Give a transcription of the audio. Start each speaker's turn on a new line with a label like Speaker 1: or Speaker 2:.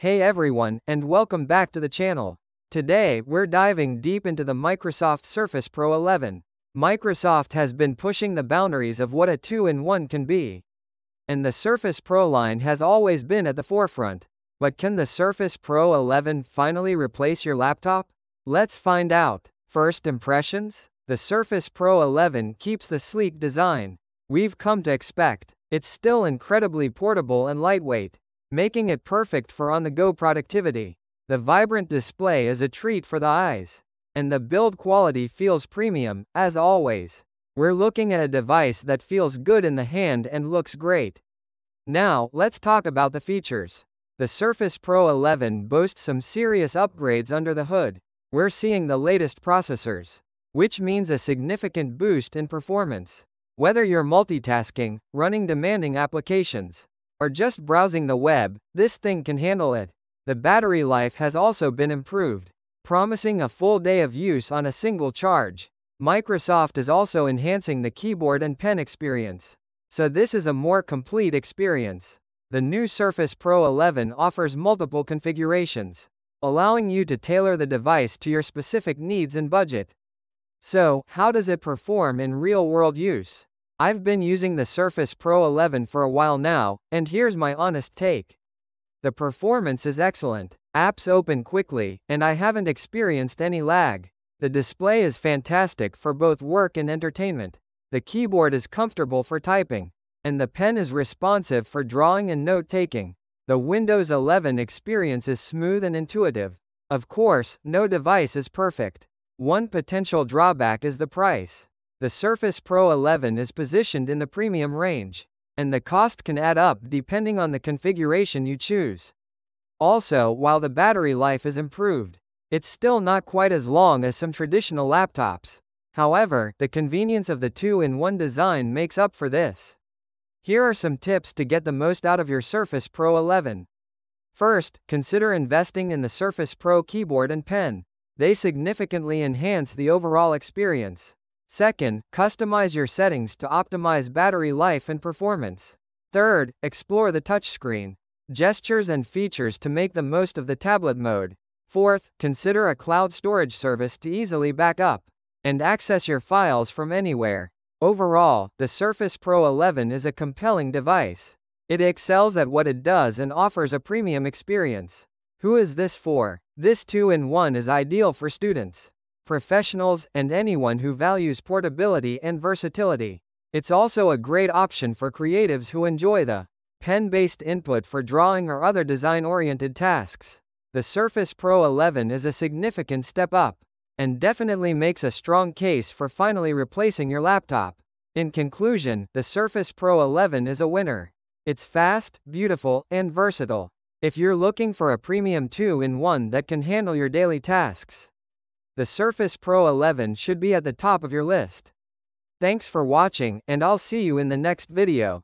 Speaker 1: Hey everyone, and welcome back to the channel. Today, we're diving deep into the Microsoft Surface Pro 11. Microsoft has been pushing the boundaries of what a 2-in-1 can be. And the Surface Pro line has always been at the forefront. But can the Surface Pro 11 finally replace your laptop? Let's find out. First impressions? The Surface Pro 11 keeps the sleek design we've come to expect. It's still incredibly portable and lightweight, making it perfect for on-the-go productivity. The vibrant display is a treat for the eyes, and the build quality feels premium, as always. We're looking at a device that feels good in the hand and looks great. Now, let's talk about the features. The Surface Pro 11 boasts some serious upgrades under the hood. We're seeing the latest processors, which means a significant boost in performance. Whether you're multitasking, running demanding applications, or just browsing the web, this thing can handle it. The battery life has also been improved, promising a full day of use on a single charge. Microsoft is also enhancing the keyboard and pen experience, so this is a more complete experience. The new Surface Pro 11 offers multiple configurations, allowing you to tailor the device to your specific needs and budget. So, how does it perform in real-world use? I've been using the Surface Pro 11 for a while now, and here's my honest take. The performance is excellent. Apps open quickly, and I haven't experienced any lag. The display is fantastic for both work and entertainment. The keyboard is comfortable for typing, and the pen is responsive for drawing and note-taking. The Windows 11 experience is smooth and intuitive. Of course, no device is perfect. One potential drawback is the price. The Surface Pro 11 is positioned in the premium range, and the cost can add up depending on the configuration you choose. Also, while the battery life is improved, it's still not quite as long as some traditional laptops. However, the convenience of the 2-in-1 design makes up for this. Here are some tips to get the most out of your Surface Pro 11. First, consider investing in the Surface Pro keyboard and pen. They significantly enhance the overall experience. Second, customize your settings to optimize battery life and performance. Third, explore the touchscreen, gestures and features to make the most of the tablet mode. Fourth, consider a cloud storage service to easily back up and access your files from anywhere. Overall, the Surface Pro 11 is a compelling device. It excels at what it does and offers a premium experience. Who is this for? This 2-in-1 is ideal for students, professionals, and anyone who values portability and versatility. It's also a great option for creatives who enjoy the pen-based input for drawing or other design-oriented tasks. The Surface Pro 11 is a significant step up, and definitely makes a strong case for finally replacing your laptop. In conclusion, the Surface Pro 11 is a winner. It's fast, beautiful, and versatile. If you're looking for a premium 2-in-1 that can handle your daily tasks, the Surface Pro 11 should be at the top of your list. Thanks for watching, and I'll see you in the next video.